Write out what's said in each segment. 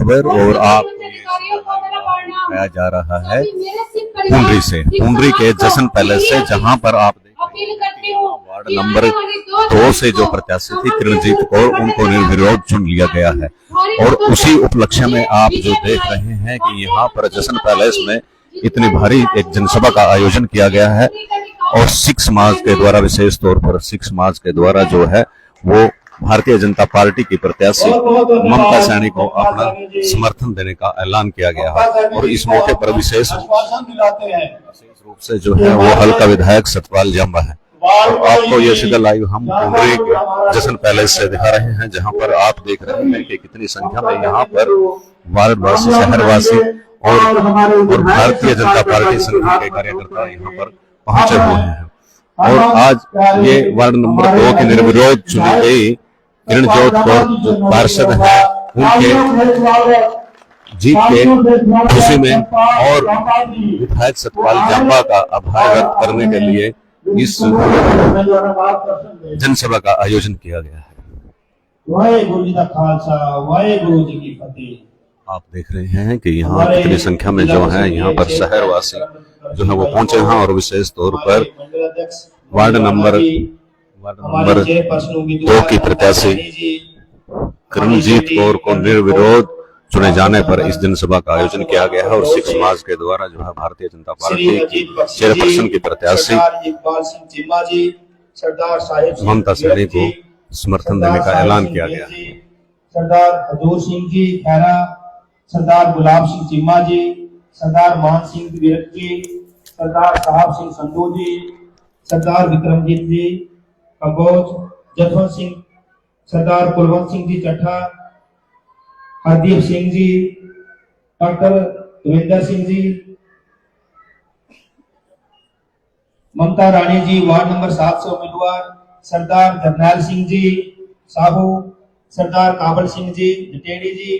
खबर और आप दिखाया जा रहा है पुंडरी के जश्न पैलेस से, जहां पर आप वार्ड नंबर 2 से जो प्रत्याशी थी किरणजीत कौर, उनको निर्विरोध चुन लिया गया है। और उसी उपलक्ष्य में आप जो देख रहे हैं कि यहाँ पर जश्न पैलेस में इतनी भारी एक जनसभा का आयोजन किया गया है और सिख समाज के द्वारा, विशेष तौर पर सिख समाज के द्वारा जो है वो भारतीय जनता पार्टी की प्रत्याशी ममता सैनी को अपना समर्थन देने का ऐलान किया गया है। और इस मौके पर विशेष रूप से जो है वो हल्का विधायक सतपाल जंबा है। और आपको ये सीधा लाइव हम पुंडरी के जश्न पैलेस से दिखा रहे हैं, जहां पर आप देख रहे हैं कि कितनी संख्या में यहाँ पर वार्डवासी, शहरवासी और भारतीय जनता पार्टी संघ के कार्यकर्ता यहाँ पर पहुंचे हुए हैं। और आज ये वार्ड नंबर 2 की निर्विरोध चुनी गई किरणजोत कौर जो पार्षद है, उनके जीत के खुशी में और विधायक सतपाल जंबा का आभार व्यक्त करने के लिए इस जनसभा का आयोजन किया गया है। वाहेगुरु जी का खालसा, वाहेगुरु जी की फतेह। आप देख रहे हैं कि यहाँ कितनी संख्या में जो है यहाँ पर शहरवासी जो है वो पहुंचे हैं और विशेष तौर पर वार्ड नंबर 2 की प्रत्याशी किरणजीत कौर को निर्विरोध चुने जाने पर इस जनसभा का आयोजन किया गया है। और सिख समाज के द्वारा जो है भारतीय जनता पार्टी की चेयरपर्सन की प्रत्याशी ममता सैनी को समर्थन देने का ऐलान किया गया है। सरदार हजूर सिंह जी खैरा, सरदार गुलाब सिंह चिम्मा जी, सरदार मान सिंह विरक जी, सरदार साहब सिंह संधू जी, सरदार विक्रमजीत जी कंबोज, जसवंत सिंह, सरदार कुलवंत सिंह जी चट्ठा, हरदीप सिंह जी, डॉक्टर देवेंद्र सिंह जी, ममता रानी जी वार्ड नंबर 7 से उम्मीदवार, सरदार जरनैल सिंह जी साहू, सरदार काबल सिंह जी जटेड़ी जी,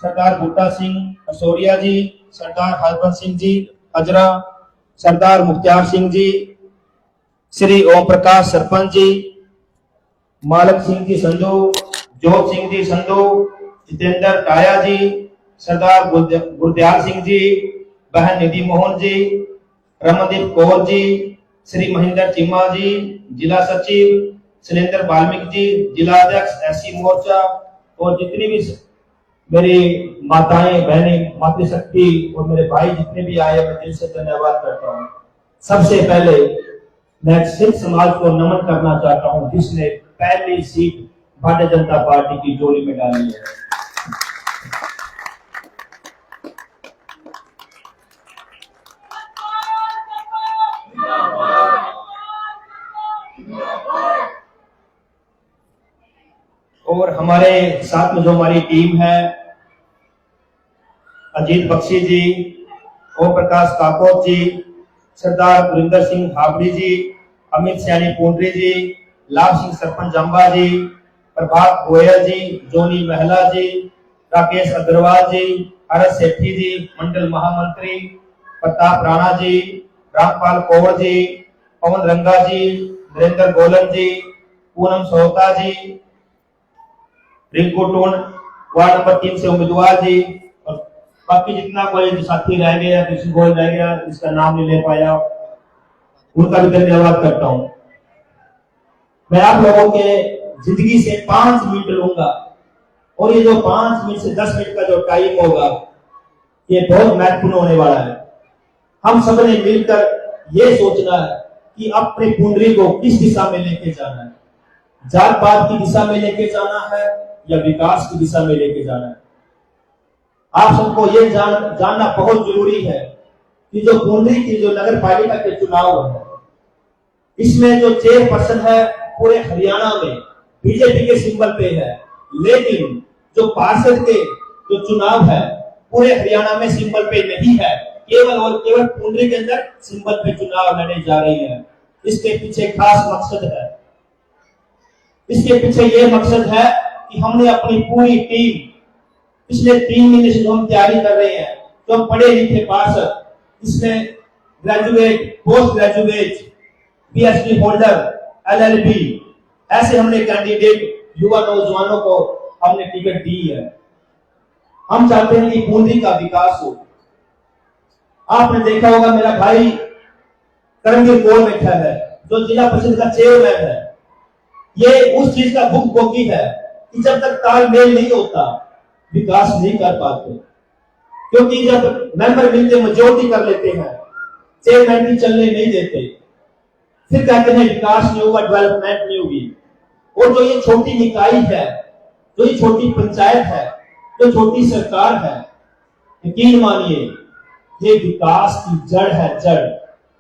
सरदार बूटा सिंह असोरिया जी, सरदार हरबंस सिंह जी अजरा, सरदार मुख्तार सिंह जी, श्री ओम प्रकाश सरपंच जी, मालक सिंह जी संधू, जोत सिंह जी संधू, जितेंद्र काया जी, सरदार गुरदयाल सिंह जी, बहन निधि मोहन जी, रमनदीप कौर जी, श्री महेंद्र चिम्मा जी, जिला सचिव शैलेंद्र वाल्मीकि जी, जिला अध्यक्ष एससी मोर्चा, और जितनी भी मेरी माताएं बहनें, मातृशक्ति और मेरे भाई जितने भी आए, मैं दिल से धन्यवाद करता हूँ। सबसे पहले मैं सिख समाज को नमन करना चाहता हूँ जिसने पहली सीट भारतीय जनता पार्टी की झोली में डाली है। और हमारे साथ में जो हमारी टीम है, अजीत बख्शी जी, ओम प्रकाश काकोत जी, सरदार गुरिंदर सिंह हाबड़ी जी, अमित सैनी पुंडरी जी, लाभ सिंह सरपंच जंबा जी, प्रभात गोयल जी, जोनी महला जी, राकेश अग्रवाल जी, हरस सेठी जी, मंडल महामंत्री, प्रताप राणा जी, रामपाल कौर जी, पवन रंगा जी, नरेंद्र गोलन जी, पूनम सोहता जी, रिंकू टोन वार्ड नंबर 3 से उम्मीदवार जी, और बाकी जितना कोई साथी रह गया, किसी को रह गया इसका नाम नहीं ले पाया, उनका भी धन्यवाद करता हूं। मैं आप लोगों के जिंदगी से 5 मिनट लूंगा और ये जो 5 मिनट से 10 मिनट का जो टाइम होगा ये बहुत महत्वपूर्ण होने वाला है। हम सबने मिलकर ये सोचना है कि अपने पुंडरी को किस दिशा में लेके जाना है, जात पात की दिशा में लेके जाना है या विकास की दिशा में लेके जाना है। आप सबको ये जानना बहुत जरूरी है कि जो पुंडरी की जो नगर पालिका के चुनाव है, इसमें जो चेयरपर्सन है पूरे हरियाणा में बीजेपी के सिंबल पे है, लेकिन जो पार्षद के जो चुनाव है पूरे हरियाणा में सिंबल पे नहीं है, केवल और केवल पुंडरी के अंदर सिंबल पे चुनाव लड़े जा रहे हैं। इसके पीछे खास मकसद है, इसके पीछे ये मकसद है कि हमने अपनी पूरी टीम पिछले 3 महीने से हम तैयारी कर रहे हैं, तो हम पढ़े लिखे पार्षद, इसमें graduate, post graduate, PhD holder, LLB, ऐसे हमने कैंडिडेट युवा नौजवानों को हमने टिकट दी है। हम चाहते हैं कि पूंजी का विकास हो। आपने देखा होगा मेरा भाई करमवीर कौर बैठा है जो जिला परिषद का चेयरमैन है, ये उस चीज का भुगभोगी है कि जब तक तालमेल नहीं होता विकास नहीं कर पाते, क्योंकि जब मेंबर मिलकर मेजोरिटी कर लेते हैं, चेयरमैन भी चलने नहीं देते, फिर कहते हैं विकास नहीं होगा, डेवलपमेंट नहीं होगी। और जो ये छोटी निकाय है, जो ये छोटी पंचायत है, जो छोटी सरकार है, यकीन मानिए ये विकास की जड़ है, जड़,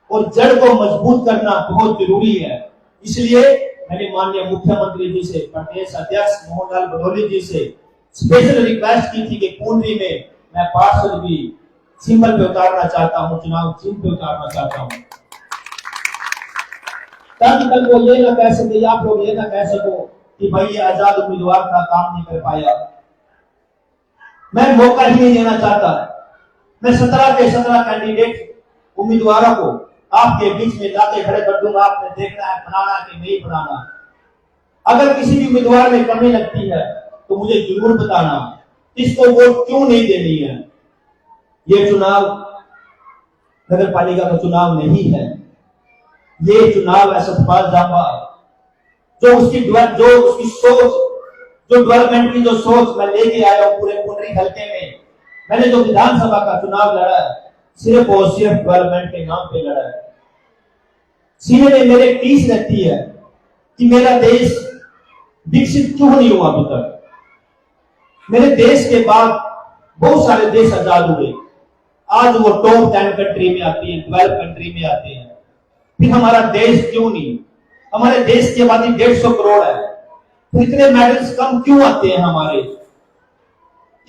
और जड़ को मजबूत करना बहुत जरूरी है। इसलिए मैंने माननीय मुख्यमंत्री जी से, प्रदेश अध्यक्ष मोहन लाल भदौली जी से स्पेशल रिक्वेस्ट की थी कि पूंजी में मैं पार्षद भी सिंबल पे उतारना चाहता हूं, चुनाव चिन्ह पे उतारना चाहता हूं, ताकि कल वो ये ना कह सके, आप लोग ये ना कह सको कि भाई ये आजाद उम्मीदवार था, काम नहीं कर पाया। मैं मौका ही नहीं देना चाहता। मैं 17 के 17 कैंडिडेट उम्मीदवारों को आपके बीच में लाके खड़े कर दूंगा। आपने देखना है बनाना कि नहीं बनाना। अगर किसी भी उम्मीदवार में कमी लगती है तो मुझे जरूर बताना, इसको वोट क्यों नहीं देनी है। ये चुनाव नगर पालिका का चुनाव नहीं है, ये चुनाव है सतपाल जांबा, जो उसकी सोच, जो डेवलपमेंट की जो सोच मैं लेके आया हूं पूरे पुंडरी हल्के में। मैंने जो विधानसभा का चुनाव लड़ा है सिर्फ और सिर्फ डेवलपमेंट के नाम पे लड़ा है। सीने में मेरे टीस रहती है कि मेरा देश विकसित क्यों नहीं हुआ अभी तक। मेरे देश के बाद बहुत सारे देश आजाद हुए, आज वो टॉप 10 कंट्री में आती है, 12 कंट्री में आते हैं। फिर हमारा देश क्यों नहीं? हमारे देश की आबादी 150 करोड़ है, तो इतने मेडल्स कम क्यों आते हैं हमारे?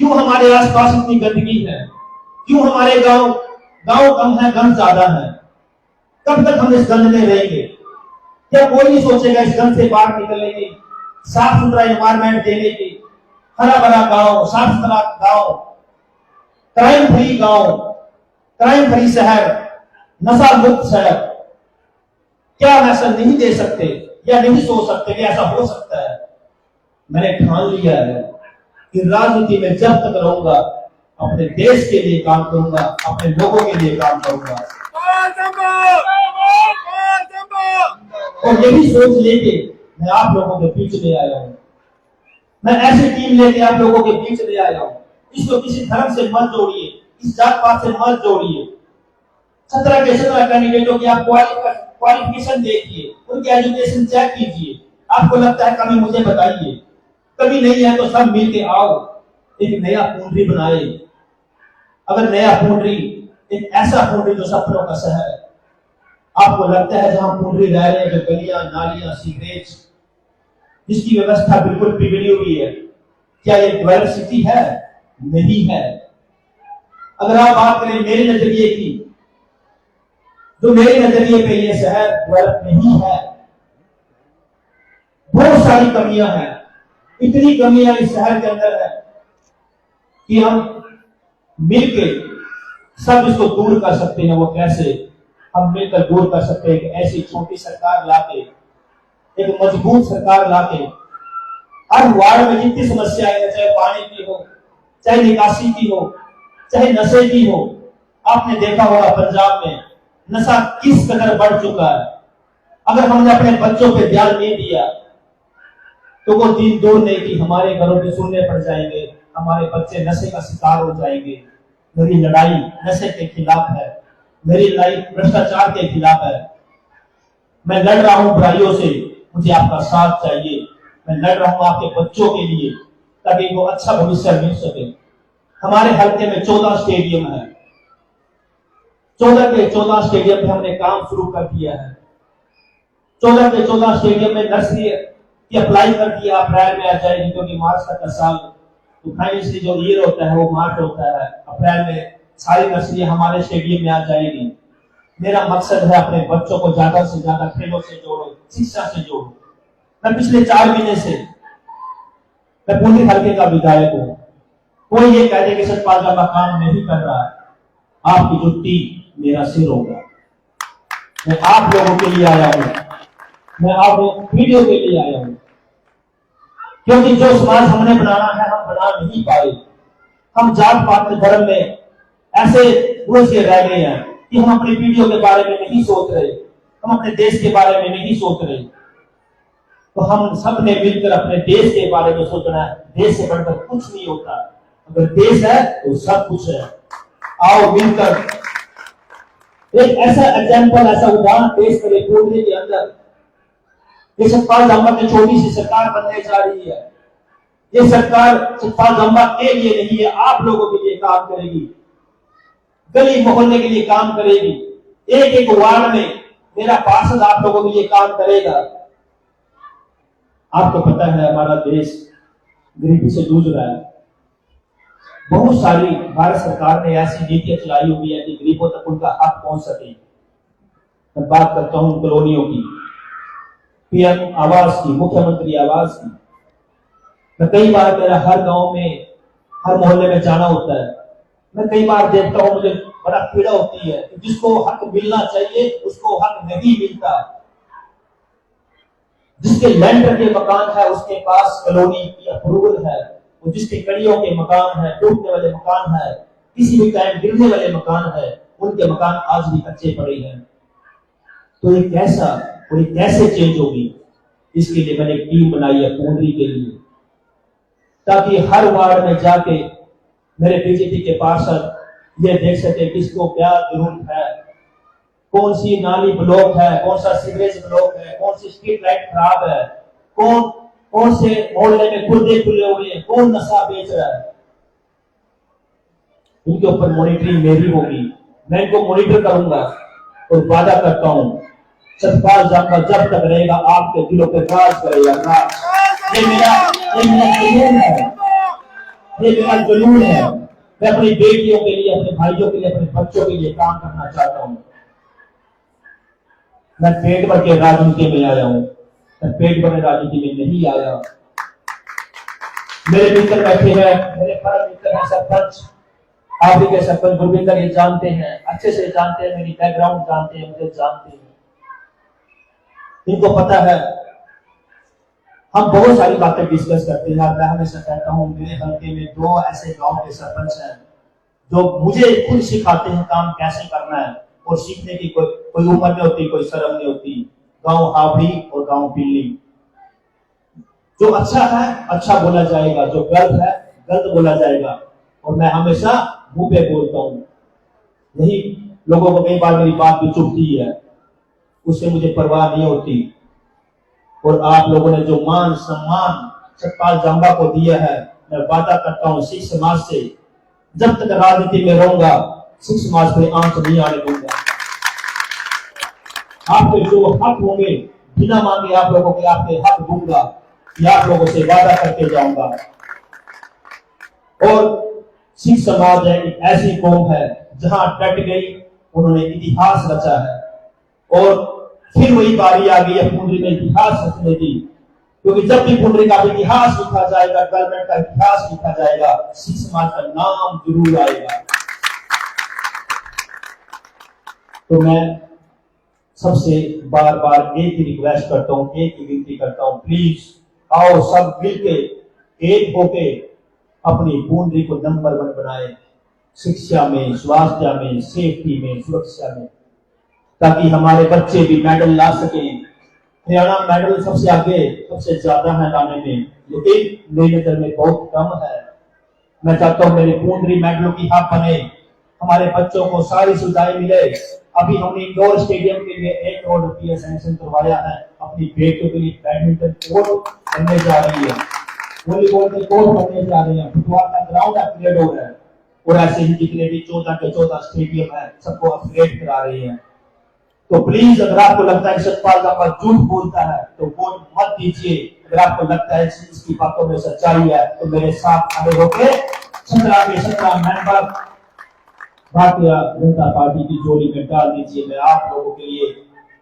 क्यों हमारे आसपास इतनी गंदगी है? क्यों हमारे गांव कम है, गंद ज्यादा है? कब तक हम इस गंद में रहेंगे? क्या कोई नहीं सोचेगा इस गंद से बाहर निकलने की, साफ सुथरा एनवायरमेंट देने की, हरा भरा गांव, साफ सुथरा गांव, क्राइम फ्री गांव, क्राइम फ्री शहर, नशा मुक्त शहर? क्या हम ऐसा नहीं दे सकते या नहीं सोच सकते कि ऐसा हो सकता है? मैंने ठान लिया है कि राजनीति में जब तक रहूंगा अपने देश के लिए काम करूंगा, अपने लोगों के लिए काम करूंगा। और यही सोच लेके मैं आप लोगों के बीच में आया हूं। मैं ऐसी टीम लेके आप लोगों के बीच में आया हूं। इसको किसी धर्म से मत जोड़िए, इस जात पात से मत जोड़िए। 17 के 17 कैंडिडेटों की आप क्वालिफिकेशन देखिए, उनकी एजुकेशन चेक कीजिए। आपको लगता है कमी, मुझे बताइए। कभी नहीं है तो सब मिलके आओ, एक नया पुंडरी बनाए। अगर नया पुंडरी, एक ऐसा पुंडरी जो सपनों का शहर है। आपको लगता है जहां पुंडरी रह रहे हैं, जो गलियां, नालियां, सीवरेज, जिसकी व्यवस्था बिल्कुल बिगड़ी हुई है, क्या ये डेवलप सिटी है? नहीं है। अगर आप बात करें मेरे नजरिए की, तो मेरे नजरिए पे ये शहर डेवलप नहीं है। बहुत सारी कमियां हैं, इतनी कमियां इस शहर के अंदर है कि हम मिलके सब इसको दूर कर सकते हैं। वो कैसे? हम मिलकर दूर कर सकते हैं कि ऐसी छोटी सरकार लाके, एक मजबूत सरकार लाके, हर वार्ड में जितनी समस्याएं हैं, चाहे पानी की हो, चाहे निकासी की हो, चाहे नशे की हो। आपने देखा होगा पंजाब में नशा किस कदर बढ़ चुका है। अगर हमने अपने बच्चों पे ध्यान नहीं दिया तो वो दिन दूर नहीं कि हमारे घरों पे सुनने पड़ जाएंगे, हमारे बच्चे नशे का शिकार हो जाएंगे। मेरी लड़ाई नशे के खिलाफ है, मेरी लड़ाई भ्रष्टाचार के खिलाफ है। मैं लड़ रहा हूं बुराइयों से, मुझे आपका साथ चाहिए। मैं लड़ रहा हूं आपके बच्चों के लिए, ताकि वो अच्छा भविष्य मिल सके। हमारे हल्के में 14 स्टेडियम है, 14 के 14 स्टेडियम पे हमने काम शुरू कर दिया है। 14 के 14 स्टेडियम में नर्सरी की अप्लाई कर दिया, अप्रैल में आ जाएगी, क्योंकि मार्च तक का साल तो फाइनेंशियली जो ईयर होता है वो मार्च होता है। अप्रैल में सारी नर्सरी हमारे स्टेडियम में आ जाएगी। मेरा मकसद है अपने बच्चों को ज्यादा से ज्यादा खेलों से जोड़ो, शिक्षा से जोड़ो। मैं पिछले 4 महीने से मैं पुंडरी हल्के का विधायक हूं। कोई ये कह दे कि सतपाल जांबा काम नहीं कर रहा है, आपकी जुट्टी मेरा सिर होगा। मैं आप लोगों के लिए आया हूं, मैं आप वीडियो के लिए आया हूं, क्योंकि जो समाज हमने बनाना है हम बना नहीं पाए। हम जात पात के धर्म में ऐसे घुस के रह गए हैं कि हम अपनी पीढ़ियों के बारे में नहीं सोच रहे, हम अपने देश के बारे में नहीं सोच रहे। तो हम सब ने मिलकर अपने देश के बारे में सोचना है। देश से बढ़कर कुछ नहीं होता, अगर देश है तो सब कुछ है। आओ मिलकर एक ऐसा एग्जाम्पल, ऐसा उदाहरण पेश करें पूर्वी के अंदर। ये सतपाल जंबा की छोटी सी सरकार बनने जा रही है। ये सरकार सतपाल जंबा के लिए नहीं है, आप लोगों के लिए काम करेगी, गली मोहल्ले के लिए काम करेगी। एक एक वार्ड में मेरा पार्षद आप लोगों के लिए काम करेगा। आपको पता है हमारा देश गरीबी से जूझ रहा है। बहुत सारी भारत सरकार ने ऐसी नीतियां चलाई हुई है कि गरीबों तक उनका हक पहुंच सके। मैं बात करता हूं कॉलोनियों की, पीएम आवास की, मुख्यमंत्री आवास की। मैं कई बार मेरा हर गांव में, हर मोहल्ले में जाना होता है। मैं कई बार देखता हूं, मुझे बड़ा पीड़ा होती है कि जिसको हक मिलना चाहिए उसको हक नहीं मिलता। जिसके लैंडर के मकान है उसके पास कॉलोनी की अप्रूवल है, और जिसके कड़ियों के मकान है, टूटने वाले मकान है, किसी भी टाइम गिरने वाले मकान है, उनके मकान आज भी कच्चे पड़े हैं। तो ये कैसा और ये कैसे चेंज होगी? इसके लिए मैंने एक टीम बनाई है पूंडरी के लिए, ताकि हर वार्ड में जाके मेरे बीजेपी के पार्षद ये देख सके किसको क्या जरूरत है, कौन सी नाली ब्लॉक है, कौन सा सीवरेज ब्लॉक है, कौन सी स्ट्रीट लाइट खराब है, कौन से मोहल्ले में गुर्दे खुले हुए हैं, कौन नशा बेच रहा है। इनके ऊपर मॉनिटरिंग मेरी होगी, मैं इनको मॉनिटर करूंगा। और वादा करता हूं सतपाल जंबा जब तक रहेगा आपके दिलों पे राज करेगा, राज। ये मेरा जुनून है, ये मेरा जुनून है। मैं अपनी बेटियों के लिए, अपने भाइयों के लिए, अपने बच्चों के लिए काम करना चाहता हूं। मैं पेट भर के राजनीति में आया हूं, मैं पेट भर राजनीति में नहीं आया। मेरे मित्र बैठे हैं, मेरे परम मित्र हैं सरपंच, आप ही के सरपंच गुरविंदर, ये जानते हैं, अच्छे से जानते हैं, मेरी बैकग्राउंड जानते हैं, मुझे जानते हैं। इनको पता है हम बहुत सारी बातें डिस्कस करते हैं। मैं हमेशा कहता हूं मेरे हल्के में 2 ऐसे गांव के सरपंच हैं जो मुझे खुद सिखाते हैं काम कैसे करना है, और सीखने की कोई उम्र नहीं होती, कोई शर्म नहीं होती। गांव हावड़ी और गांव पिल्ली। जो अच्छा है अच्छा बोला जाएगा, जो गलत है गलत बोला जाएगा, और मैं हमेशा मुंह पे बोलता हूं। यही लोगों को कई बार मेरी बात भी चुभती है, उससे मुझे परवाह नहीं होती। और आप लोगों ने जो मान सम्मान सतपाल जंबा को दिया है, मैं वादा करता हूं सिख समाज से जब तक राजनीति में रहूंगा सिख समाज पे आंच नहीं आने दूंगा। आपके जो हक होंगे बिना मांगे आप लोगों के आपके हक दूंगा, ये आप लोगों से वादा करके जाऊंगा। और सिख समाज है एक ऐसी कौम है जहां डट गई, उन्होंने इतिहास रचा है। और फिर वही बारी आ गई है पुंडरी में इतिहास रचने की, क्योंकि जब भी पुंडरी का इतिहास लिखा जाएगा, डेवलपमेंट का इतिहास लिखा जाएगा, सिख समाज का नाम जरूर आएगा। तो मैं सबसे बार बार एक ही रिक्वेस्ट करता हूं, एक ही विनती करता हूं, प्लीज आओ सब मिलके एक होके अपनी पुंडरी को नंबर 1 बनाए, शिक्षा में, स्वास्थ्य में, सेफ्टी में, सुरक्षा में, ताकि हमारे बच्चे भी मेडल ला सकें। हरियाणा मेडल सबसे आगे, सबसे ज्यादा है लाने में, लेकिन लेने दर में बहुत कम है। मैं चाहता हूं मेरे पुंडरी मेडलों की हब बने, हमारे बच्चों को सारी सुविधाएं मिले। अभी हमने इंडोर स्टेडियम के लिए 1 करोड़ रुपया सैंक्शन करवाया है, अपनी बेटियों के लिए बैडमिंटन कोर्ट बनने जा रही है, वॉलीबॉल के कोर्ट बनने जा रहे हैं, फुटबॉल का ग्राउंड अपग्रेड हो रहा है, और ऐसे ही जितने भी 14 के 14 स्टेडियम है सबको अपग्रेड करा रही है। तो प्लीज अगर आपको लगता है सतपाल जंबा झूठ बोलता है तो वोट मत दीजिए। अगर आपको लगता है इसकी बातों में सच्चाई है तो मेरे साथ खड़े होकर 17 के 17 मेंबर भारतीय जनता पार्टी की जोड़ी में डाल दीजिए। मैं आप लोगों के लिए,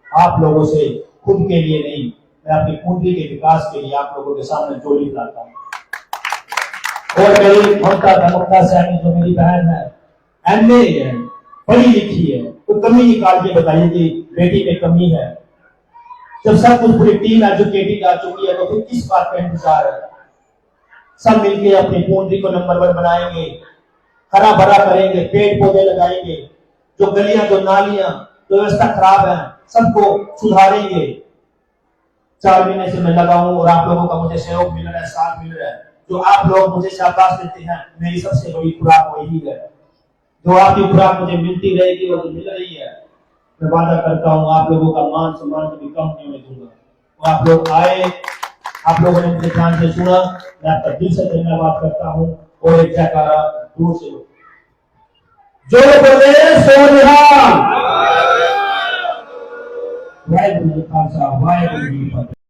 आप लोगों से खुद के लिए नहीं, मैं अपनी पुंडरी के विकास के लिए आप लोगों के सामने जोड़ी लाता हूँ। और मेरी ममता धर्मता सैनी जो मेरी बहन है, एमए है, पढ़ी लिखी है, तो कमी निकाल के बताइए कि बेटी में कमी है। जब सब कुछ पूरी टीम एजुकेटेड आ चुकी है तो फिर किस बात का इंतजार है? सब मिलके अपनी पुंडरी को नंबर 1 बनाएंगे, हरा भरा करेंगे, पेड़ पौधे लगाएंगे, जो गलियां जो नालियां जो व्यवस्था खराब है सबको सुधारेंगे। 4 महीने से मैं लगा हूं और आप लोगों का मुझे सहयोग मिल रहा है, साथ मिल रहा है। जो आप लोग मुझे शाबाश देते हैं, मेरी सबसे बड़ी खुराक वही है। जो आपकी खुराक मुझे मिलती रहेगी, वो मिल रही है। मैं वादा करता हूं आप लोगों का मान सम्मान कभी कम नहीं होने दूंगा। तो आप लोग आए, आप लोगों ने मुझे ध्यान से सुना, मैं आपका दिल से धन्यवाद करता हूं। और एक जयकारा दूर से जो बोले सो निहाल। वाहेगुरु जी का खालसा, वाहेगुरु जी की फतेह।